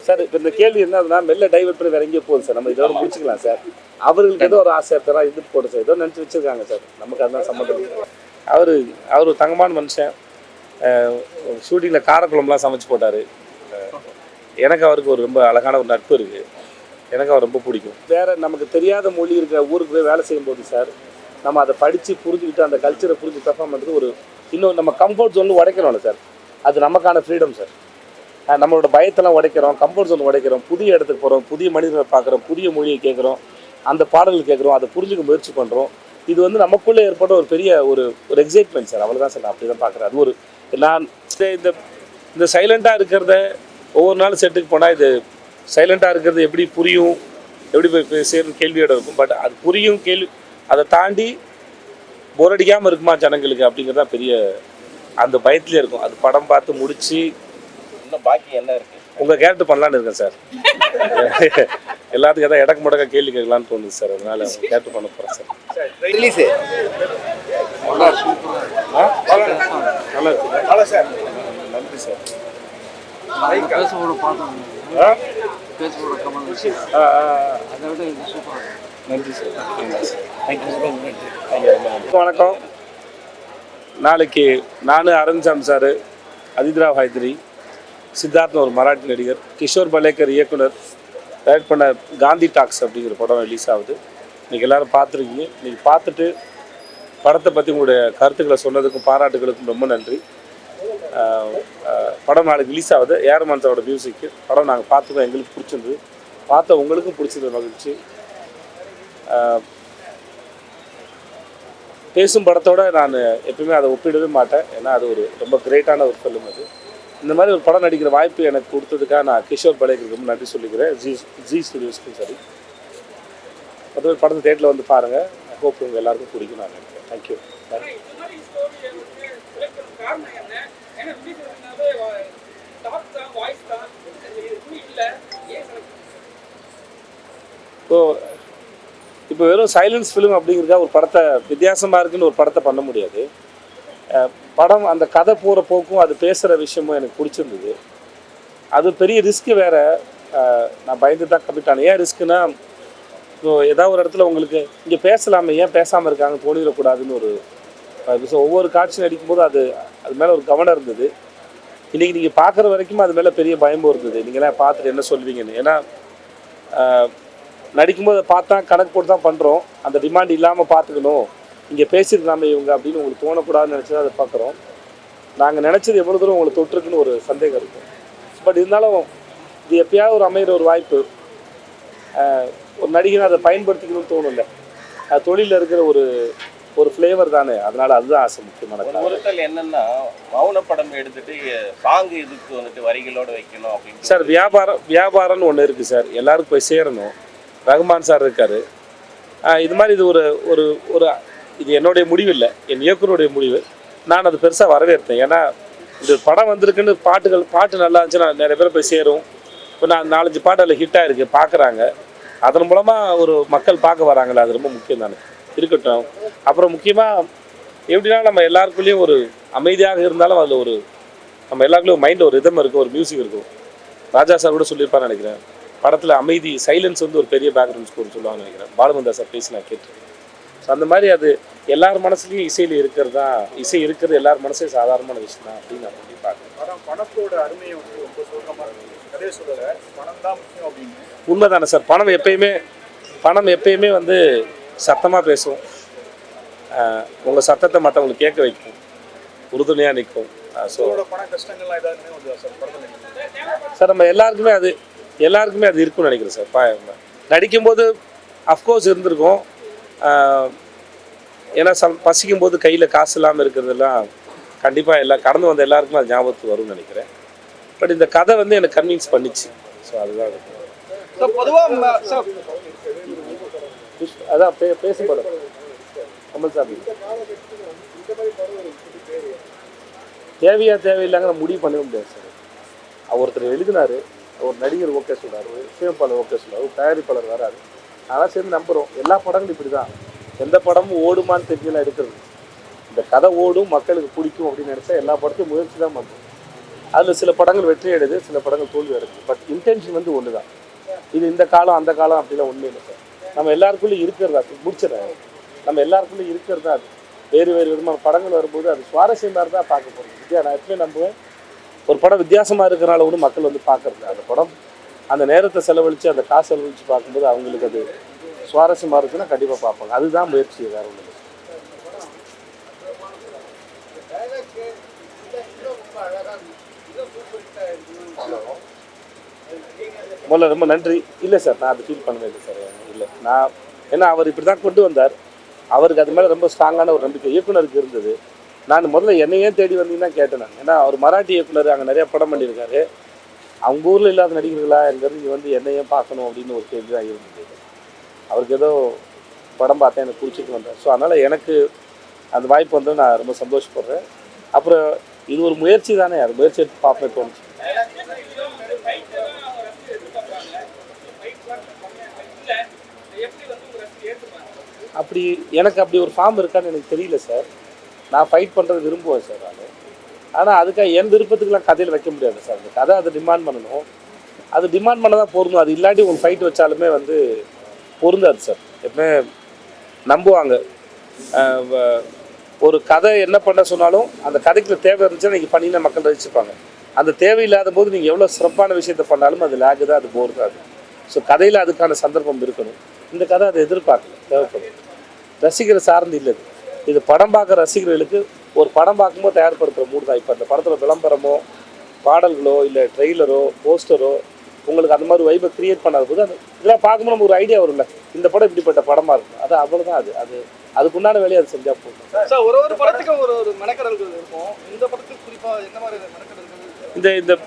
Sir இப்போ இந்த கேள்வி என்னதுன்னா மெல்ல டைவர்ட் பண்ணி வேற எங்கேயும் போகுது சார். நம்ம இதோட முடிச்சுக்கலாம் சார். அவர்களுக்கு ஏதோ ஒரு ஆசை தரா இது போட்டு சார் ஏதோ நினச்சி வச்சுருக்காங்க சார். நமக்கு அதுதான் சம்மந்தம். அவர் தங்கமான மனுஷன். ஷூட்டிங்கில் காரக்குழம்புலாம் சமைச்சு போட்டார். எனக்கு அவருக்கு ஒரு ரொம்ப அழகான ஒரு நட்பு இருக்குது. எனக்கு அவர் ரொம்ப பிடிக்கும். வேறு நமக்கு தெரியாத மொழி இருக்கிற ஊருக்கு போய் வேலை செய்யும்போது சார் நம்ம அதை படித்து புரிஞ்சுக்கிட்டு அந்த கல்ச்சரை புரிஞ்சு பெர்ஃபார்ம் பண்ணுறது ஒரு இன்னும் நம்ம கம்ஃபர்ட் ஜோன் உடைக்கிறோம்ல சார். அது நமக்கான ஃப்ரீடம் சார். நம்மளோட பயத்தெல்லாம் உடைக்கிறோம், கம்ஃபர்ட் ஜோன் உடைக்கிறோம், புதிய இடத்துக்கு போகிறோம், புதிய மனிதர்களை பார்க்குறோம், புதிய மொழியை கேட்குறோம், அந்த பாடல்கள் கேட்குறோம், அதை புரிஞ்சுக்க முயற்சி பண்ணுறோம். இது வந்து நமக்குள்ளே ஏற்பட்ட ஒரு பெரிய ஒரு எக்ஸைட்மெண்ட் சார். அவ்வளோதான் சார். நான் அப்படி தான் பார்க்குறேன். அது ஒரு நான் இந்த சைலண்ட்டாக இருக்கிறத ஒவ்வொரு நாளும் செட்டுக்கு போனால் இது சைலண்ட்டாக இருக்கிறது எப்படி புரியும், எப்படி போய் சேரும் கேள்வியோட இருக்கும். பட் அது புரியும் கேள்வி, அதை தாண்டி போர் அடிக்காமல் இருக்குமா ஜனங்களுக்கு அப்படிங்கிறது தான் பெரிய அந்த பயத்துலேயே இருக்கும். அது படம் பார்த்து முடித்து இன்னும் பாக்கி என்ன இருக்குது உங்கள் கேரக்டர் பண்ணலான்னு இருக்கேன் சார். எல்லாத்துக்கும் எதாவது இடக்கு முடக்க கேள்வி கேட்கலான்னு தோணுது சார். அதனால் கேரக்டர் பண்ண போகிறேன் சார். ரிலீஸு நல்லா இருக்கு சார். நன்றி சார். நன்றி சார். வணக்கம். நாளைக்கு நான் அரவிந்த்சாமி சார், அதித்ராவ் ஹைத்ரி, சித்தார்த்னு ஒரு மராட்டி நடிகர், கிஷோர் பலேக்கர் இயக்குனர் டைரக்ட் பண்ண காந்தி டாக்ஸ் அப்படிங்கிற படம் ரிலீஸ் ஆகுது. இன்றைக்கி எல்லோரும் பார்த்துருக்கீங்க. இன்றைக்கி பார்த்துட்டு படத்தை பற்றி உங்களுடைய கருத்துக்களை சொன்னதுக்கும் பாராட்டுகளுக்கும் ரொம்ப நன்றி. படம் நாளைக்கு ரிலீஸ் ஆகுது. ஏஆர் சாரோட மியூசிக்கு. படம் நாங்கள் பார்த்துக்கோம், எங்களுக்கு பிடிச்சிருந்தது, பார்த்த உங்களுக்கும் பிடிச்சது மகிழ்ச்சி. பேசும் படத்தோடு நான் எப்பவுமே அதை ஒப்பிடவே மாட்டேன். ஏன்னா அது ஒரு ரொம்ப கிரேட்டான ஒரு ஃபிலிம். அது இந்த மாதிரி ஒரு படம் நடிக்கிற வாய்ப்பு எனக்கு கொடுத்ததுக்காக நான் கிஷோர் பலேக்கருக்கு ரொம்ப நன்றி சொல்லிக்கிறேன். ஜி ஸ்டுடியோஸ்க்கும் சரி. மற்ற படத்தை தேட்டரில் வந்து பாருங்கள். ஹோப் உங்கள் எல்லாருக்கும் பிடிக்கும் நான் நினைக்கிறேன். தேங்க்யூ. இப்போ வெறும் சைலன்ஸ் ஃபிலிம் அப்படிங்கிறதா ஒரு படத்தை வித்தியாசமாக இருக்குன்னு ஒரு படத்தை பண்ண முடியாது. படம் அந்த கதை போகிற போக்கும் அது பேசுகிற விஷயமும் எனக்கு பிடிச்சிருந்தது. அது பெரிய ரிஸ்க்கு வேறு. நான் பயந்து தான் கமிட் ஆனேன். ஏன் ரிஸ்க்குன்னா, இப்போ ஏதாவது ஒரு இடத்துல உங்களுக்கு இங்கே பேசலாமே, ஏன் பேசாமல் இருக்காங்க தோணிடக்கூடாதுன்னு ஒரு ஒவ்வொரு காட்சி நடிக்கும்போது அது மேலே ஒரு கவனம் இருந்தது. இன்றைக்கி நீங்கள் பார்க்குற வரைக்கும் அது மேலே பெரிய பயமும் இருந்தது. நீங்களாம் பார்த்துட்டு என்ன சொல்வீங்கன்னு. ஏன்னா நடிக்கும்போது அதை பார்த்தா கணக்கு போட்டு தான் பண்ணுறோம். அந்த டிமாண்ட் இல்லாமல் பார்த்துக்கணும், இங்கே பேசியிருக்கலாமே இவங்க அப்படின்னு உங்களுக்கு தோணக்கூடாதுன்னு நினச்சி தான் அதை பார்க்குறோம். நாங்கள் நினச்சது எவ்வளோ தூரம் உங்களுக்கு தொற்றுக்குன்னு ஒரு சந்தேகம் இருக்கும். பட் இருந்தாலும் இது எப்பயாவது ஒரு அமைகிற ஒரு வாய்ப்பு. ஒரு நடிகனை அதை பயன்படுத்திக்கணும்னு தோணும்ல. அது தொழிலில் இருக்கிற ஒரு ஃப்ளேவர் தானே. அதனால் அதுதான் ஆசை முக்கியமான பொருட்கள். என்னென்னா மௌன படம் எடுத்துகிட்டு சாங்கு இதுக்கு வந்துட்டு வரிகளோடு வைக்கணும் அப்படின்னு சார். வியாபாரம்னு ஒன்று இருக்குது சார். எல்லாருக்கும் போய் சேரணும். ரகுமான் சார் இருக்கார். இது மாதிரி இது ஒரு இது என்னுடைய முடிவு இல்லை, என் இயக்குனருடைய முடிவு. நான் அது பெருசாக வரவேற்பேன். ஏன்னா இது படம் வந்திருக்குன்னு பாட்டு நல்லா இருந்துச்சுன்னா நிறைய பேர் போய் சேரும். இப்போ நான் 4-5 பாட்டு அதில் ஹிட்டாக இருக்குது, பார்க்குறாங்க. அதன் மூலமாக ஒரு மக்கள் பார்க்க வராங்களே, அது ரொம்ப முக்கியம் தானே. இருக்கட்டும். அப்புறம் முக்கியமாக எப்படின்னா நம்ம எல்லாருக்குள்ளேயும் ஒரு அமைதியாக இருந்தாலும் அதில் நம்ம எல்லாருக்குள்ளேயும் மைண்டில் ஒரு ரிதம் இருக்கும், ஒரு மியூசிக் இருக்கும். ராஜா சார் கூட சொல்லியிருப்பான்னு நினைக்கிறேன். படத்தில் அமைதி, சைலன்ஸ் வந்து ஒரு பெரிய பேக்ரவுண்ட் ஸ்கோர் சொல்லுவாங்கன்னு நினைக்கிறேன். பாலுமந்தா சார் பேசி நான் கேட்டிருக்கேன். ஸோ அந்த மாதிரி அது எல்லார் மனசுலையும் இசையில் இசை இருக்கிறது எல்லார் மனசையும் சாதாரணமான விஷயம் தான் அப்படின்னு நான் சொல்லி பார்க்குறேன். பணத்தோட அருமையை வந்து ரொம்ப சோகமாக கதையை சொல்லலை, பணம் தான் முக்கியம் அப்படின்னு. உண்மைதானே சார். பணம் எப்பயுமே வந்து சத்தமாக பேசும். உங்கள் சத்தத்தை மற்றவங்களுக்கு கேட்க வைக்கும், உறுதுணையாக நிற்கும். ஸோ பண கஷ்டங்கள்லாம் ஏதாவது சார் நம்ம எல்லாருக்குமே அது இருக்குன்னு நினைக்கிறேன் சார். நடிக்கும்போது அஃப்கோர்ஸ் இருந்திருக்கும். ஏன்னா பசிக்கும் போது கையில் காசு இல்லாமல் இருக்கிறதெல்லாம் கண்டிப்பாக எல்லாம் கடந்து வந்த எல்லாருக்குமே அது ஞாபகத்துக்கு வரும்னு நினைக்கிறேன். பட் இந்த கதை வந்து எனக்கு கன்வின்ஸ் பண்ணிச்சு. ஸோ அதுதான் அதான் பேசும் படம் கமல் சாமி. தேவையில்லைங்கிற முடிவு பண்ணவே முடியாது சார். ஒருத்தர் எழுதினார், ஒரு நடிகர் ஓகே சொல்கிறார், ஒரு இசையமைப்பாளர் ஓகே சொல்கிறார், ஒரு தயாரிப்பாளர் வராரு. அதெல்லாம் சேர்ந்து நம்புகிறோம். எல்லா படங்களும் இப்படி தான். எந்த படமும் ஓடுமான்னு தெரிஞ்சலாம் எடுக்கிறது. இந்த கதை ஓடும், மக்களுக்கு பிடிக்கும் அப்படின்னு நினச்சா எல்லா படத்தையும் முயற்சி தான் பண்ணுறோம். அதில் சில படங்கள் வெற்றி அடையுது, சில படங்கள் தோல்வி அடையுது. பட் இன்டென்ஷன் வந்து ஒன்று தான். இது இந்த காலம் அந்த காலம் அப்படிலாம் ஒன்றும் இல்லை சார். நம்ம எல்லாருக்குள்ளேயும் இருக்கிறதா முடிச்சிடறேன். நம்ம எல்லாருக்குள்ளேயும் இருக்கிறதா அது. வேறு வேறு விதமான படங்கள் வரும்போது அது சுவாரஸ்யமாக இருந்தால் பார்க்க போகிறோம். நான் எப்பவுமே நம்புவேன், ஒரு படம் வித்தியாசமாக இருக்கிறனால ஒன்று மக்கள் வந்து பார்க்கறது. அந்த படம் அந்த நேரத்தை செலவழித்து அந்த காசு செலவழித்து பார்க்கும்போது அவங்களுக்கு அது சுவாரஸ்யமாக இருக்குன்னா கண்டிப்பாக பார்ப்பாங்க. அதுதான் முயற்சி, வேறு ஒன்று. முதல்ல ரொம்ப நன்றி. இல்லை சார், நான் அது ஃபீல் பண்ணவே இல்லை சார். இல்லை, நான் ஏன்னா அவர் இப்படி தான் கொண்டு வந்தார். அவருக்கு அது மேலே ரொம்ப ஸ்ட்ராங்கான ஒரு நம்பிக்கை இயக்குனருக்கு இருந்தது. நான் முதல்ல என்னையே தேடி வந்தீங்கன்னா கேட்டேன் நான். ஏன்னா அவர் மராட்டி இயக்குனர், அங்கே நிறையா படம் பண்ணியிருக்காரு. அவங்க ஊரில் இல்லாத நடிகர்களா எங்கேருந்து இங்கே வந்து என்னையே பார்க்கணும் அப்படின்னு ஒரு கேள்வி தான் இருந்தது. அவருக்கு ஏதோ படம் பார்த்தேன், எனக்கு குறிச்சிட்டு வந்தார். ஸோ அதனால் எனக்கு அந்த வாய்ப்பு வந்து நான் ரொம்ப சந்தோஷப்படுறேன். அப்புறம் இது ஒரு முயற்சி தானே, அது முயற்சி எடுத்து பார்ப்பேன் தோணுச்சு. அப்படி எனக்கு அப்படி ஒரு ஃபார்ம் இருக்கான்னு எனக்கு தெரியல சார். நான் ஃபைட் பண்ணுறது விரும்புவேன் சார் நான். ஆனால் அதுக்காக என் விருப்பத்துக்குலாம் கதையில் வைக்க முடியாது சார். அந்த கதை அதை டிமாண்ட் பண்ணணும். அது டிமாண்ட் பண்ண தான் பொருந்தும். அது இல்லாட்டி ஒரு ஃபைட் வச்சாலுமே வந்து பொருந்தாது சார். எப்பவுமே நம்புவாங்க. ஒரு கதை என்ன பண்ண சொன்னாலும் அந்த கதைக்குள்ள தேவை இருந்துச்சுன்னா நீங்கள் பண்ணினா மக்கள் ரசிச்சுப்பாங்க. அந்த தேவையில்லாத போது நீங்கள் எவ்வளோ சிறப்பான விஷயத்த பண்ணாலும் அது லேகு தான், அது போர் தான். ஸோ கதையில் அதுக்கான சந்தர்ப்பம் இருக்கணும். இந்த கதை அதை எதிர்பார்க்கல, தேவைப்படும். ரசிகரை சார்ந்து இல்லை இது. படம் பார்க்குற ரசிகர்களுக்கு ஒரு படம் பார்க்கும்போது தயார்படுத்துகிற மூடு தான். இப்போ அந்த படத்தில் விளம்பரமோ பாடல்களோ இல்லை ட்ரெய்லரோ போஸ்டரோ உங்களுக்கு அந்த மாதிரி வைப்பை க்ரியேட் பண்ணாத போது அந்த இதெல்லாம் பார்க்கும்போது நமக்கு ஒரு ஐடியா வரும்ல, இந்த படம் இப்படிப்பட்ட படமாக இருக்கும். அது அவ்வளோதான். அது அதுக்குண்டான வேலையை அது செஞ்சால் போதும் சார். ஒரு படத்துக்கும் ஒரு மெனக்கடல்கள் இருக்கும். இந்த படத்துக்கு குறிப்பாக என்ன மாதிரி மெனக்கடல்கள்?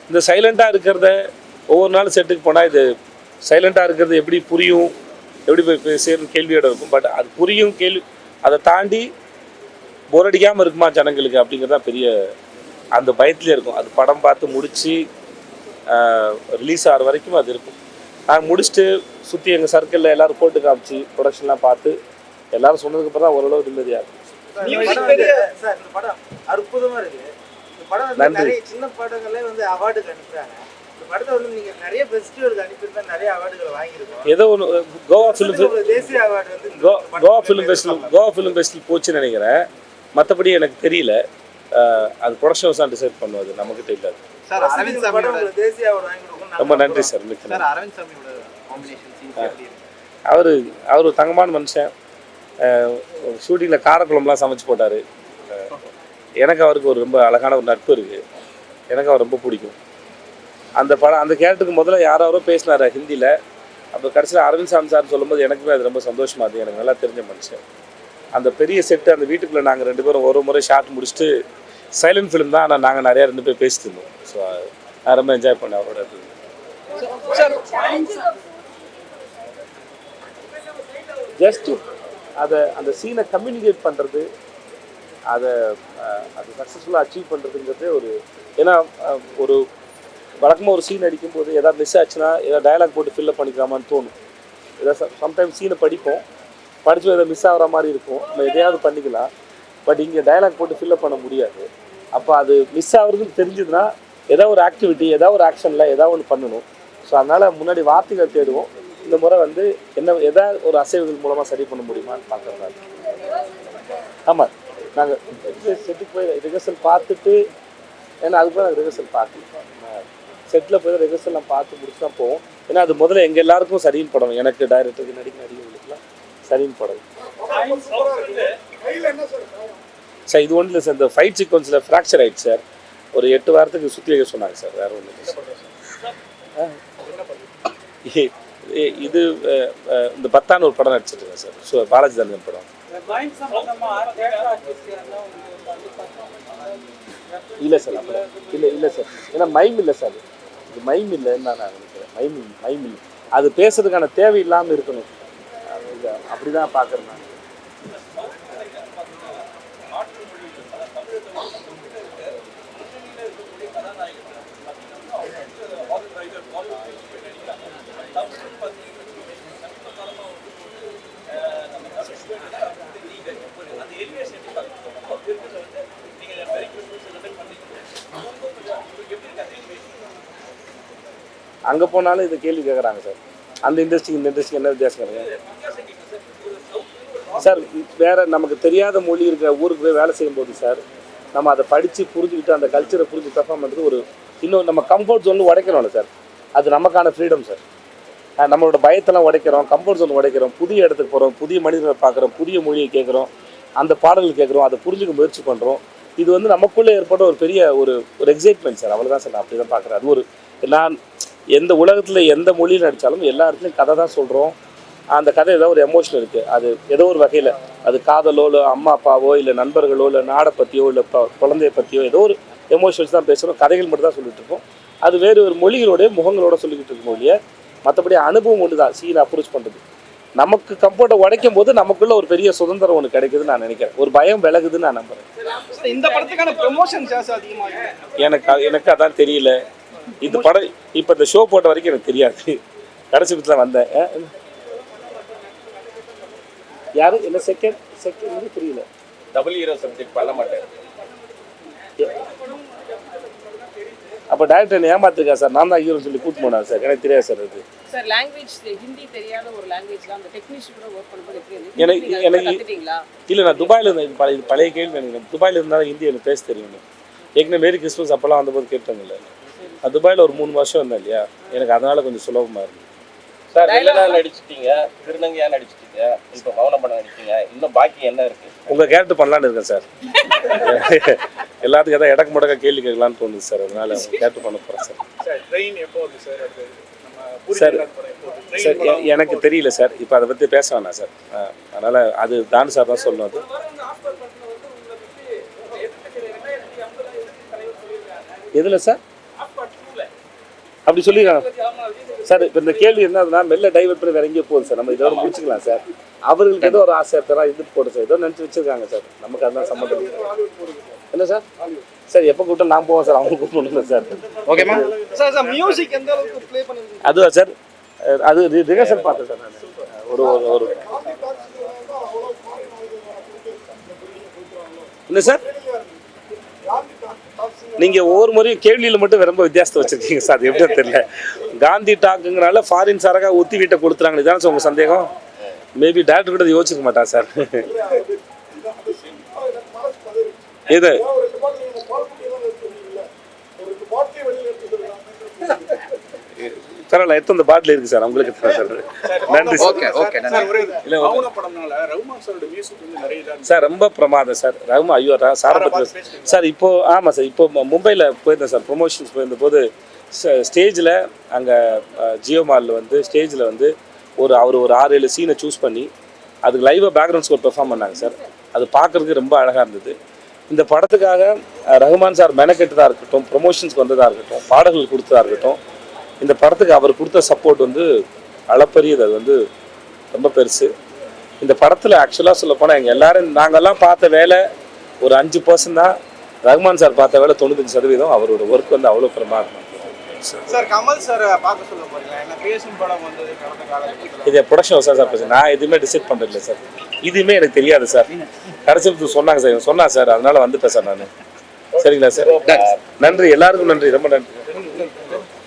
இந்த சைலண்ட்டாக இருக்கிறத ஒவ்வொரு நாள் செட்டுக்கு போனால் இது சைலண்ட்டாக இருக்கிறது எப்படி புரியும், எப்படி போய் சேர்ந்து கேள்வியோட இருக்கும். பட் அது புரியும் கேள்வி, அதை தாண்டி போர் அடிக்காமல் இருக்குமா ஜனங்களுக்கு அப்படிங்கிறது தான் பெரிய அந்த பயத்துலேயே இருக்கும். அது படம் பார்த்து முடித்து ரிலீஸ் ஆகிற வரைக்கும் அது இருக்கும். நாங்கள் முடிச்சுட்டு சுற்றி எங்கள் சர்க்கிளில் எல்லோரும் போட்டு காமிச்சு ப்ரொடக்ஷன்லாம் பார்த்து எல்லோரும் சொன்னதுக்கப்புறம் தான் ஓரளவு நிம்மதியாக இருக்கும். சார் இந்த படம் அற்புதமாக இருக்குது. இந்த படம் வந்து நிறைய சின்ன படங்களே வந்து அவார்டுக்கு அனுப்புகிறாங்க. இந்த படத்தை வந்து நீங்கள் நிறைய ஃபெஸ்டிவலுக்கு அனுப்பியிருந்தா நிறைய அவார்டுகளை வாங்கியிருக்கோம். ஏதோ ஒன்று கோவா தேசிய அவார்டு வந்து கோவா ஃபிலிம் ஃபெஸ்டிவல் போச்சுன்னு நினைக்கிறேன். மற்றபடி எனக்கு தெரியல. அது ப்ரொடக்ஷன் ஹவுஸ் தான் டிசைட் பண்ணுவது, நம்மக்கிட்ட இல்லை. சார் அரவிந்த் சாமியோட தேசிய அவார்டு வாங்கி கொடுக்கணும். ரொம்ப நன்றி சார். சார் அரவிந்த் சாமியோட காம்பினேஷன் சீன் அவர் ஒரு தங்கமான மனுஷன். ஷூட்டிங்கில் காரக்குழம்புலாம் சமைச்சு போட்டார். எனக்கு அவருக்கு ஒரு ரொம்ப அழகான ஒரு நட்பு இருக்குது. எனக்கு அவர் ரொம்ப பிடிக்கும். அந்த படம் அந்த கேரக்டருக்கு முதல்ல யாரோ பேசினார் ஹிந்தியில். அப்போ கடைசியில் அரவிந்த் சாமி சார் சொல்லும்போது எனக்குமே அது ரொம்ப சந்தோஷமாக இருந்தது. எனக்கு நல்லா தெரிஞ்ச மனுஷன். அந்த பெரிய செட்டு அந்த வீட்டுக்குள்ளே நாங்கள் 2 பேரும் ஒரு முறை ஷாட் முடிச்சுட்டு சைலண்ட் ஃபிலிம் தான், ஆனால் நாங்கள் நிறையா 2 பேர் பேசிட்டு இருந்தோம். ஸோ நான் ரொம்ப என்ஜாய் பண்ணேன் அவரோட. ஜஸ்ட் அந்த சீனை கம்யூனிகேட் பண்ணுறது, அதை சக்ஸஸ்ஃபுல்லாக அச்சீவ் பண்ணுறதுங்கிறது ஒரு, ஏன்னா ஒரு வழக்கமாக ஒரு சீன் அடிக்கும்போது எதாவது மிஸ் ஆச்சுன்னா ஏதாவது டயலாக் போட்டு ஃபில்லப் பண்ணிக்கலாமான்னு தோணும். ஏதாவது சம்டைம்ஸ் சீனை படிப்போம், படித்து எதாவது மிஸ் ஆகிற மாதிரி இருக்கும், நம்ம எதையாவது பண்ணிக்கலாம். பட் இங்கே டயலாக் போட்டு ஃபில்லப் பண்ண முடியாது. அப்போ அது மிஸ் ஆகுறதுன்னு தெரிஞ்சதுன்னா ஏதாவது ஒரு ஆக்டிவிட்டி, ஏதாவது ஒரு ஆக்ஷனில் ஏதாவது ஒன்று பண்ணணும். ஸோ அதனால் முன்னாடி வார்த்தைகள் தேடுவோம். இந்த முறை வந்து எதாவது ஒரு அசைவுகள் மூலமாக சரி பண்ண முடியுமான்னு பார்க்குறதால. ஆமாம், நாங்கள் செட்டுக்கு போய் ரிஹர்சல் பார்த்துட்டு, ஏன்னா அதுக்கு நாங்கள் ரிஹர்சல் பார்த்துருக்கோம். செட்டில் போய் ரிஹர்சல்லாம் பார்த்து முடிச்சு தான் போவோம். ஏன்னா அது முதல்ல எங்கள் எல்லாருக்கும் சரின்னு படணும். எனக்கு டைரக்டருக்கு நடிகர்களுக்குலாம் சரின்னு படணும் சார். இது ஒன்றும் இல்லை சார், இந்த ஃபைட் சீக்வன்ஸில் ஃப்ராக்சர் ஆகிடுச்சு சார். ஒரு 8 வாரத்துக்கு சுற்றி வைக்க சொன்னாங்க சார். வேறு ஒன்றும் இல்லை சார். இது இந்த 10 ஒரு படம் நடிச்சிருக்கேன் சார். ஸோ பாலாஜி தான் படம். இல்லை சார், இல்லை சார். ஏன்னா மைம் இல்லை சார். இது மைம் இல்லைன்னு நான் நினைக்கிறேன். மைம் இல்லை. அது பேசுறதுக்கான தேவை இல்லாமல் இருக்கணும். அப்படி தான் பார்க்குறேன் நான். அங்கே போனாலும் இது கேள்வி கேட்குறாங்க சார். அந்த இண்டஸ்ட்ரிக்கு இந்த இண்டஸ்ட்ரிக்கு என்ன வித்தியாசம் இருக்குது சார்? வேறு நமக்கு தெரியாத மொழி இருக்கிற ஊருக்கு போய் வேலை செய்யும்போது சார், நம்ம அதை படித்து புரிஞ்சுக்கிட்டு அந்த கல்ச்சரை புரிஞ்சு பெர்ஃபார்ம் பண்ணுறது ஒரு இன்னும் நம்ம கம்ஃபர்ட் ஜோன் உடைக்கிறோம்ல சார், அது நமக்கான ஃப்ரீடம் சார். நம்மளோட பயத்தெல்லாம் உடைக்கிறோம், கம்ஃபர்ட் ஜோன் உடைக்கிறோம், புதிய இடத்துக்கு போகிறோம், புதிய மனிதர்களை பார்க்குறோம், புதிய மொழியை கேட்குறோம், அந்த பாடல்கள் கேட்குறோம், அதை புரிஞ்சுக்க முயற்சி பண்ணுறோம். இது வந்து நமக்குள்ளே ஏற்பட்ட ஒரு பெரிய ஒரு எக்ஸைட்மெண்ட் சார். அவ்வளோதான் சார், நான் அப்படி தான் பார்க்குறேன். அது ஒரு நான் எந்த உலகத்தில் எந்த மொழியில் நடித்தாலும் எல்லா இடத்துலையும் கதை தான் சொல்கிறோம். அந்த கதை ஏதோ ஒரு எமோஷன் இருக்குது. அது ஏதோ ஒரு வகையில் அது காதலோ இல்லை அம்மா அப்பாவோ இல்லை நண்பர்களோ இல்லை நாடை பற்றியோ இல்லை குழந்தைய பற்றியோ ஏதோ ஒரு எமோஷன்ஸ் தான் பேசுகிறோம். கதைகள் மட்டும் தான் சொல்லிட்டு இருக்கோம். அது வேறு ஒரு மொழிகளோடைய முகங்களோட சொல்லிக்கிட்டு இருக்கோம் இல்லையா. மற்றபடி அனுபவம் ஒன்று தான் சீனை அப்ரோச் பண்ணுறது. நமக்கு கம்ஃபர்ட்டை உடைக்கும் போது நமக்குள்ள ஒரு பெரிய சுதந்திரம் ஒன்று கிடைக்குதுன்னு நான் நினைக்கிறேன். ஒரு பயம் விலகுதுன்னு நான் நம்புறேன். இந்த படத்துக்கான ப்ரமோஷன் சார்ஜ் அதிகமாக எனக்கு அதான் தெரியல. இந்த படம் இப்போ இந்த ஷோ போட்ட வரைக்கும் எனக்கு தெரியாது. கடைசி படத்தில் வந்தேன். யாரு என்ன செகண்ட் புரியல. டபுள் ஹீரோ சப்ஜெக்ட் பண்ண மாட்டேன். அப்போ டேரக்டர் என்ன ஏமாத்திருக்கா சார்? நான் தான் ஹீரோன்னு சொல்லி கூட்டு போனார் சார். எனக்கு தெரியாது சார். அது சார் லாங்குவேஜ் ஹிந்தி தெரியாத ஒரு லாங்குவேஜ்ல அந்த டெக்னீஷியன் கூட ஒர்க் பண்ணும்போது எப்படி எனக்கு இல்லை, நான் துபாயில் இருந்தேன். இது பழைய கேள்வி. எனக்கு துபாயில் இருந்தாலும் ஹிந்தி எனக்கு பேச தெரியும். ஏற்கனவே மேரி கிறிஸ்மஸ் அப்போல்லாம் வந்தபோது கேட்டாங்கல்ல. நான் துபாயில் ஒரு 3 வருஷம் இருந்தேன் இல்லையா, எனக்கு அதனால கொஞ்சம் சுலபமாக இருந்தது சார். வில்லனா நடிச்சிட்டீங்க, திருநங்கையா நடிச்சிட்டீங்க, இப்போ மௌன படம் நடிச்சிங்க, இன்னும் பாக்கி என்ன இருக்கு? உங்கள் கேரக்டர் பண்ணலான்னு இருக்கேன் சார். எல்லாத்துக்கும் எதாவது இடக்கு முடக்க கேள்வி கேட்கலான்னு தோணுது சார். அதனால உங்கள் கேரக்டர் பண்ண போகிறேன் சார். சார் எனக்கு தெரியல சார். இப்போ அதை பற்றி பேச வேணாம் சார். அதனால் அது தான் சார் தான் சொல்லணும். அது எதில் சார் அப்படி சொல்லிடுறாங்க சார்? இப்போ இந்த கேள்வி என்னதுன்னா மெல்ல டைவர்ட் பண்ணி வேற எங்கேயோ போகுது சார். நம்ம இதோட முடிச்சுக்கலாம் சார். அவர்களுக்கு ஏதோ ஒரு ஆசை இருக்கிறா இது போட்டு சார், ஏதோ நினச்சி வச்சுருக்காங்க சார். நமக்கு அதுதான் சம்மந்தம் என்ன சார்? சார் எப்போ கூப்பிட்டா நான் போவேன் சார், அவங்க கூப்பிடணும் சார். ஓகேம்மா சார். சார் மியூசிக் எந்த அளவுக்கு ப்ளே பண்ணிருக்கீங்க? அதுவா சார்? அது ரிஹர்சல் பார்த்தேன் சார். நான் ஒரு என்ன சார், நீங்கள் ஒவ்வொரு முறையும் கேள்வியில் மட்டும் ரொம்ப வித்தியாசத்தை வச்சுருக்கீங்க சார். அது எப்படியும் தெரியல. காந்தி டாக்குங்கிறனால ஃபாரின் சாராக ஊற்றி வீட்டை கொடுத்துறாங்க. இதான சார் உங்கள் சந்தேகம்? மேபி டேரக்டர் கூட யோசிக்க மாட்டான் சார். இது பரவாயில்ல, எத்தனை பாட்டில் இருக்குது சார் உங்களுக்கு சார். நன்றி சார். ரொம்ப பிரமாதம் சார். ரகுமான் ஐயோ சாரை பற்றி சார். இப்போ ஆமாம் சார், இப்போ மும்பையில் போயிருந்தேன் சார். ப்ரொமோஷன்ஸ் போயிருந்த போது ஸ்டேஜில் அங்கே ஜியோ மாலில் வந்து ஸ்டேஜில் வந்து அவர் ஒரு 6-7 சீனை சூஸ் பண்ணி அதுக்கு லைவாக பேக்ரவுண்ட் ஸ்கோர் பெர்ஃபார்ம் பண்ணாங்க சார். அது பார்க்குறதுக்கு ரொம்ப அழகாக இருந்தது. இந்த படத்துக்காக ரகுமான் சார் மெனக்கெட்டதாக இருக்கட்டும், ப்ரொமோஷன்ஸ்க்கு வந்ததாக இருக்கட்டும், பாடல்கள் கொடுத்ததாக இருக்கட்டும், இந்த படத்துக்கு அவர் கொடுத்த சப்போர்ட் வந்து அளப்பரியது. அது வந்து ரொம்ப பெருசு. இந்த படத்தில் ஆக்சுவலாக சொல்லப்போனால் எங்கள் எல்லோரும் நாங்கள்லாம் பார்த்த வேலை ஒரு 5% தான். ரகுமான் சார் பார்த்த வேலை 95%. அவரோட ஒர்க் வந்து அவ்வளோ பிரமாதம் சார். கமல் சார் பார்க்க சொல்ல போறீங்களா? என்ன பேசும் படம் வந்தது கடந்த காலத்தில். இது ப்ரொடக்ஷன் சார் சார். நான் எதுவுமே டிசைட் பண்ணுறதில்ல சார். இதுவுமே எனக்கு தெரியாது சார். கடைசி சொன்னாங்க சார், சொன்னா சார். அதனால வந்துட்டேன் சார் நான். சரிங்களா சார்? நன்றி, எல்லாருக்கும் நன்றி, ரொம்ப நன்றி.